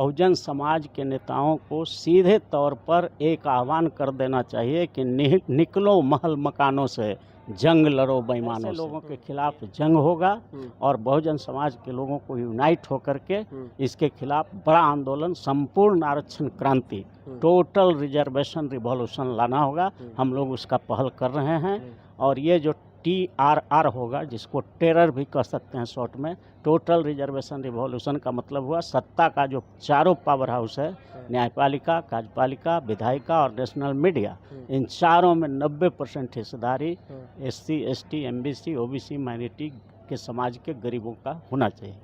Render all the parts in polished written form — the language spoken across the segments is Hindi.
बहुजन समाज के नेताओं को सीधे तौर पर एक आह्वान कर देना चाहिए कि निकलो महल मकानों से, जंग लड़ो बेईमानों से। लोगों के खिलाफ जंग होगा और बहुजन समाज के लोगों को यूनाइट होकर के इसके खिलाफ बड़ा आंदोलन, संपूर्ण आरक्षण क्रांति, टोटल रिजर्वेशन रिवॉल्यूशन लाना होगा। हम लोग उसका पहल कर रहे हैं और ये जो TRR होगा, जिसको टेरर भी कह सकते हैं शॉर्ट में, टोटल रिजर्वेशन रिवॉल्यूशन का मतलब हुआ सत्ता का जो चारों पावर हाउस है, न्यायपालिका, कार्यपालिका, विधायिका और नेशनल मीडिया, इन चारों में 90% हिस्सेदारी SC, ST, MBC, OBC, minority के समाज के गरीबों का होना चाहिए।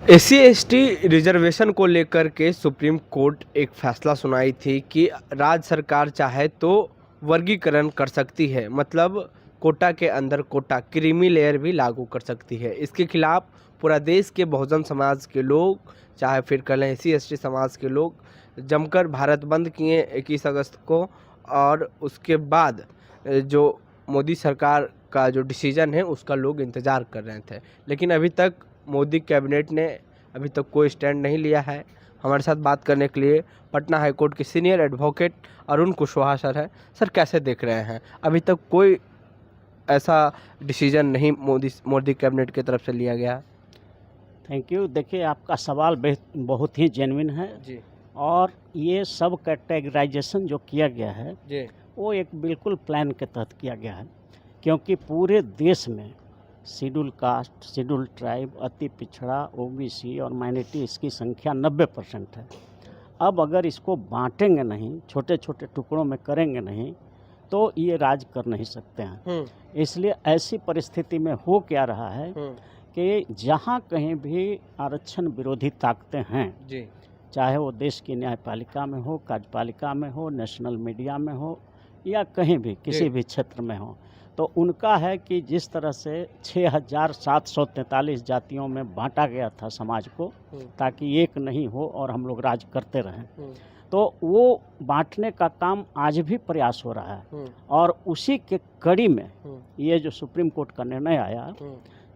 SC ST रिजर्वेशन को लेकर के सुप्रीम कोर्ट एक फैसला सुनाई थी कि राज्य सरकार चाहे तो वर्गीकरण कर सकती है, मतलब कोटा के अंदर कोटा क्रीमी लेयर भी लागू कर सकती है। इसके खिलाफ पूरा देश के बहुजन समाज के लोग, चाहे फिर कह लें SC ST समाज के लोग, जमकर भारत बंद किए 21 अगस्त को। और उसके बाद जो मोदी सरकार का जो डिसीजन है उसका लोग इंतज़ार कर रहे थे, लेकिन अभी तक मोदी कैबिनेट ने अभी तक कोई स्टैंड नहीं लिया है। हमारे साथ बात करने के लिए पटना हाई कोर्ट के senior advocate Arun Kushwaha sir है। सर, कैसे देख रहे हैं, अभी तक कोई ऐसा डिसीजन नहीं मोदी कैबिनेट की तरफ से लिया गया? Thank you. देखिए, आपका सवाल बहुत ही जेन्युइन है जी। और ये सब कैटेगराइजेशन जो किया गया है जी। वो एक बिल्कुल प्लान के तहत किया गया है, क्योंकि पूरे देश में शेड्यूल कास्ट, शेड्यूल ट्राइब, अति पिछड़ा, OBC और माइनॉरिटी, इसकी संख्या 90% है। अब अगर इसको बांटेंगे नहीं, छोटे छोटे टुकड़ों में करेंगे नहीं, तो ये राज कर नहीं सकते हैं। इसलिए ऐसी परिस्थिति में हो क्या रहा है कि जहाँ कहीं भी आरक्षण विरोधी ताकतें हैं जी, चाहे वो देश की न्यायपालिका में हो, कार्यपालिका में हो, नेशनल मीडिया में हो या कहीं भी किसी भी क्षेत्र में हो, तो उनका है कि जिस तरह से 6,743 जातियों में बांटा गया था समाज को ताकि एक नहीं हो और हम लोग राज करते रहें, तो वो बांटने का काम आज भी प्रयास हो रहा है। और उसी के कड़ी में ये जो सुप्रीम कोर्ट का निर्णय आया,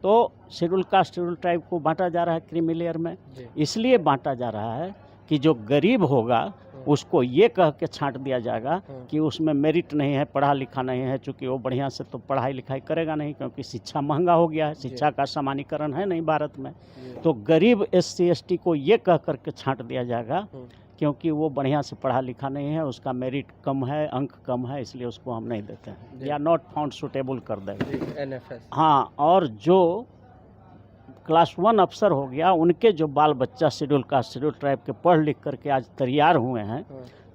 तो शेड्यूल कास्ट, शेड्यूल ट्राइब को बांटा जा रहा है क्रीमी लेयर में। इसलिए बांटा जा रहा है कि जो गरीब होगा उसको ये कह के छांट दिया जाएगा कि उसमें मेरिट नहीं है, पढ़ा लिखा नहीं है, चूँकि वो बढ़िया से तो पढ़ाई लिखाई करेगा नहीं, क्योंकि शिक्षा महंगा हो गया है, शिक्षा का सामान्यीकरण है नहीं भारत में। तो गरीब SC ST को ये कह करके छांट दिया जाएगा क्योंकि वो बढ़िया से पढ़ा लिखा नहीं है, उसका मेरिट कम है, अंक कम है, इसलिए उसको हम नहीं देते हैं या नॉट फाउंड सूटेबल कर देंगे, NFS। हाँ, और जो क्लास 1 अफसर हो गया, उनके जो बाल बच्चा शेड्यूल कास्ट, शेड्यूल ट्राइब के पढ़ लिख करके आज तैयार हुए हैं,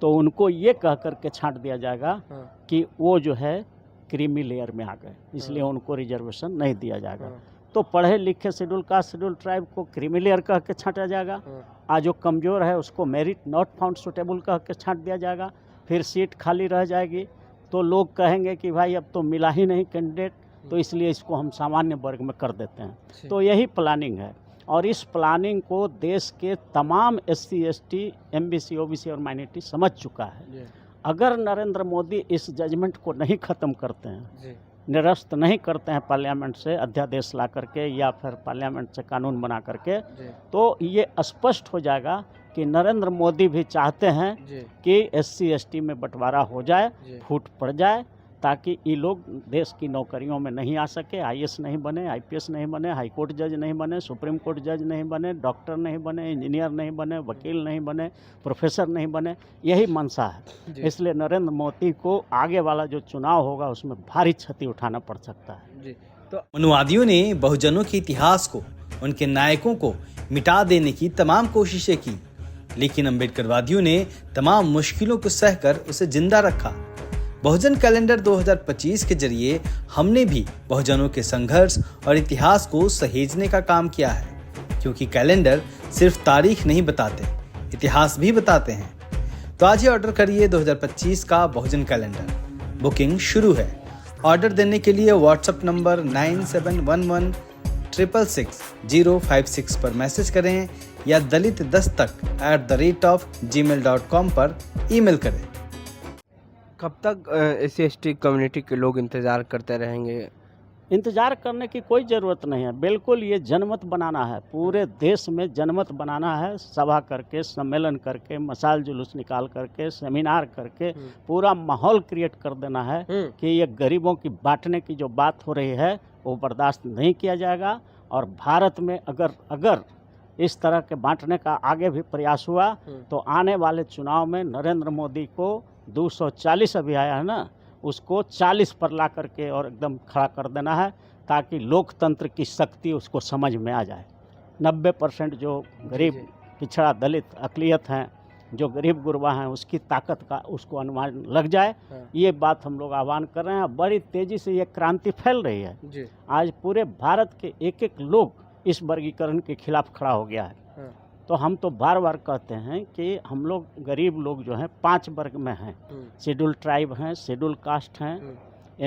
तो उनको ये कह करके छांट दिया जाएगा कि वो जो है क्रीमी लेयर में आ गए, इसलिए उनको रिजर्वेशन नहीं दिया जाएगा। तो पढ़े लिखे शेड्यूल कास्ट, शेड्यूल ट्राइब को क्रीमी लेयर कह के छांटा जाएगा, आज जो कमज़ोर है उसको मेरिट नॉट फाउंड सूटेबल कह के छांट दिया जाएगा, फिर सीट खाली रह जाएगी, तो लोग कहेंगे कि भाई अब तो मिला ही नहीं कैंडिडेट, तो इसलिए इसको हम सामान्य वर्ग में कर देते हैं। तो यही प्लानिंग है और इस प्लानिंग को देश के तमाम SC ST, MBC, OBC और माइनॉरिटी समझ चुका है। अगर नरेंद्र मोदी इस जजमेंट को नहीं ख़त्म करते हैं, निरस्त नहीं करते हैं पार्लियामेंट से अध्यादेश ला करके या फिर पार्लियामेंट से कानून बना करके, तो ये स्पष्ट हो जाएगा कि नरेंद्र मोदी भी चाहते हैं कि SC ST में बंटवारा हो जाए, फूट पड़ जाए, ताकि ये लोग देश की नौकरियों में नहीं आ सके, IAS नहीं बने, IPS नहीं बने, हाई कोर्ट जज नहीं बने, सुप्रीम कोर्ट जज नहीं बने, डॉक्टर नहीं बने, इंजीनियर नहीं बने, वकील नहीं बने, प्रोफेसर नहीं बने। यही मंशा है। इसलिए नरेंद्र मोदी को आगे वाला जो चुनाव होगा उसमें भारी क्षति उठाना पड़ सकता है। तो मनुवादियों ने बहुजनों के इतिहास को, उनके नायकों को मिटा देने की तमाम कोशिशें की, लेकिन अम्बेडकरवादियों ने तमाम मुश्किलों को सहकर उसे जिंदा रखा। बहुजन कैलेंडर 2025 के जरिए हमने भी बहुजनों के संघर्ष और इतिहास को सहेजने का काम किया है, क्योंकि कैलेंडर सिर्फ तारीख नहीं बताते, इतिहास भी बताते हैं। तो आज ही ऑर्डर करिए 2025 का बहुजन कैलेंडर। बुकिंग शुरू है। ऑर्डर देने के लिए व्हाट्सएप नंबर 9711 666-056 पर मैसेज करें या दलित दस्तक@gmail.com पर ईमेल करें। कब तक SC/ST कम्युनिटी के लोग इंतज़ार करते रहेंगे? इंतज़ार करने की कोई ज़रूरत नहीं है। बिल्कुल ये जनमत बनाना है, पूरे देश में जनमत बनाना है, सभा करके, सम्मेलन करके, मशाल जुलूस निकाल करके, सेमिनार करके पूरा माहौल क्रिएट कर देना है कि ये गरीबों की बांटने की जो बात हो रही है वो बर्दाश्त नहीं किया जाएगा। और भारत में अगर इस तरह के बांटने का आगे भी प्रयास हुआ तो आने वाले चुनाव में नरेंद्र मोदी को 240 अभी आया है ना, उसको 40 पर ला करके और एकदम खड़ा कर देना है, ताकि लोकतंत्र की शक्ति उसको समझ में आ जाए। 90% जो गरीब, पिछड़ा, दलित, अक़लियत हैं, जो गरीब गुरबा हैं, उसकी ताकत का उसको अनुमान लग जाए। ये बात हम लोग आह्वान कर रहे हैं। बड़ी तेज़ी से ये क्रांति फैल रही है जी। आज पूरे भारत के एक लोग इस वर्गीकरण के खिलाफ खड़ा हो गया है। तो हम तो बार बार कहते हैं कि हम लोग गरीब लोग जो हैं 5 वर्ग में हैं। शेड्यूल ट्राइब हैं, शेड्यूल कास्ट हैं,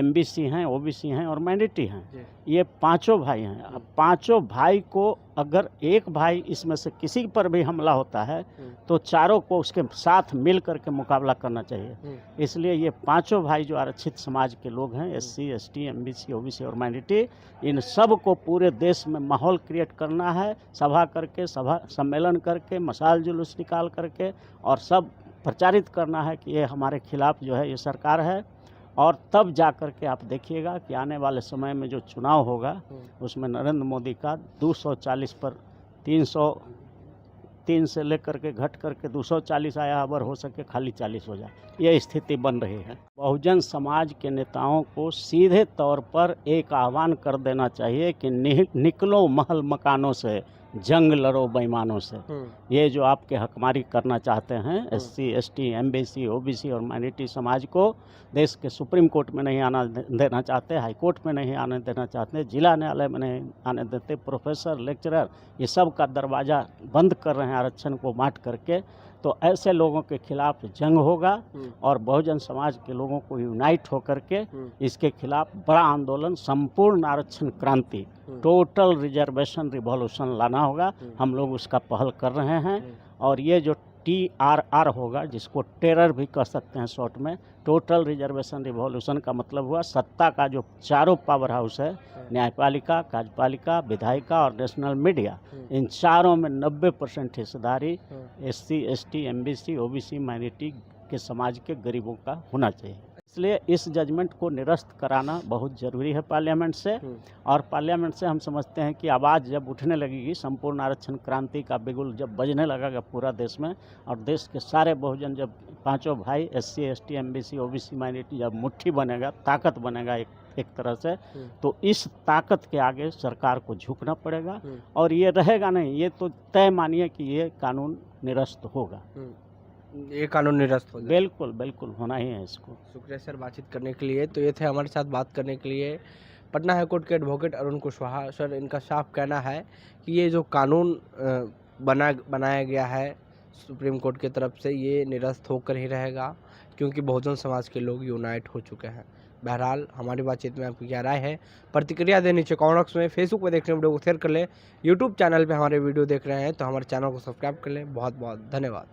MBC हैं, OBC हैं और माइनॉरिटी हैं। ये पांचों भाई हैं। अब पांचों भाई को अगर एक भाई इसमें से किसी पर भी हमला होता है तो चारों को उसके साथ मिल करके मुकाबला करना चाहिए। इसलिए ये पांचों भाई जो आरक्षित समाज के लोग हैं, SC, ST, MBC, OBC और माइनॉरिटी, इन सब को पूरे देश में माहौल क्रिएट करना है, सभा करके, सभा सम्मेलन करके, मशाल जुलूस निकाल करके, और सब प्रचारित करना है कि ये हमारे खिलाफ जो है ये सरकार है। और तब जा कर के आप देखिएगा कि आने वाले समय में जो चुनाव होगा उसमें नरेंद्र मोदी का 240 पर 303 से लेकर के घट करके 240 आया, अबर हो सके खाली 40 हो जाए, ये स्थिति बन रही है। बहुजन समाज के नेताओं को सीधे तौर पर एक आह्वान कर देना चाहिए कि निकलो महल मकानों से, जंग लड़ो बेईमानों से। ये जो आपके हकमारी करना चाहते हैं SC, ST, MBC, OBC और माइनॉरिटी समाज को देश के सुप्रीम कोर्ट में नहीं आना देना चाहते, हाई कोर्ट में नहीं आने देना चाहते, जिला न्यायालय में नहीं आने देते, प्रोफेसर, लेक्चरर, ये सब का दरवाज़ा बंद कर रहे हैं आरक्षण को बांट करके। तो ऐसे लोगों के खिलाफ जंग होगा और बहुजन समाज के लोगों को यूनाइट होकर के इसके खिलाफ बड़ा आंदोलन, संपूर्ण आरक्षण क्रांति, टोटल रिजर्वेशन रिवॉल्यूशन लाना होगा। हम लोग उसका पहल कर रहे हैं। और ये जो TRR होगा, जिसको टेरर भी कह सकते हैं शॉर्ट में, टोटल रिजर्वेशन रिवॉल्यूशन का मतलब हुआ सत्ता का जो चारों पावर हाउस है, न्यायपालिका, कार्यपालिका, विधायिका और नेशनल मीडिया, इन चारों में 90% हिस्सेदारी SC, ST, MBC, OBC, minority के समाज के गरीबों का होना चाहिए। इसलिए इस जजमेंट को निरस्त कराना बहुत ज़रूरी है पार्लियामेंट से। और पार्लियामेंट से हम समझते हैं कि आवाज़ जब उठने लगेगी, संपूर्ण आरक्षण क्रांति का बिगुल जब बजने लगेगा पूरा देश में, और देश के सारे बहुजन, जब पांचों भाई SC, ST, MBC, OBC, minority जब मुट्ठी बनेगा, ताकत बनेगा एक तरह से, तो इस ताकत के आगे सरकार को झुकना पड़ेगा। और ये रहेगा नहीं, ये तो तय मानिए कि ये कानून निरस्त होगा। ये कानून निरस्त हो जाए। बिल्कुल बिल्कुल होना ही है इसको। शुक्रिया सर बातचीत करने के लिए। तो ये थे हमारे साथ बात करने के लिए पटना हाईकोर्ट के एडवोकेट अरुण कुशवाहा सर। इनका साफ कहना है कि ये जो कानून बनाया गया है सुप्रीम कोर्ट की तरफ से, ये निरस्त होकर ही रहेगा, क्योंकि बहुजन समाज के लोग यूनाइट हो चुके हैं। बहरहाल हमारी बातचीत में आपकी क्या राय है, प्रतिक्रिया दें नीचे कमेंट बॉक्स में। फेसबुक पर देख रहे हैं वीडियो को शेयर कर लें, यूट्यूब चैनल पर हमारे वीडियो देख रहे हैं तो हमारे चैनल को सब्सक्राइब कर लें। बहुत बहुत धन्यवाद।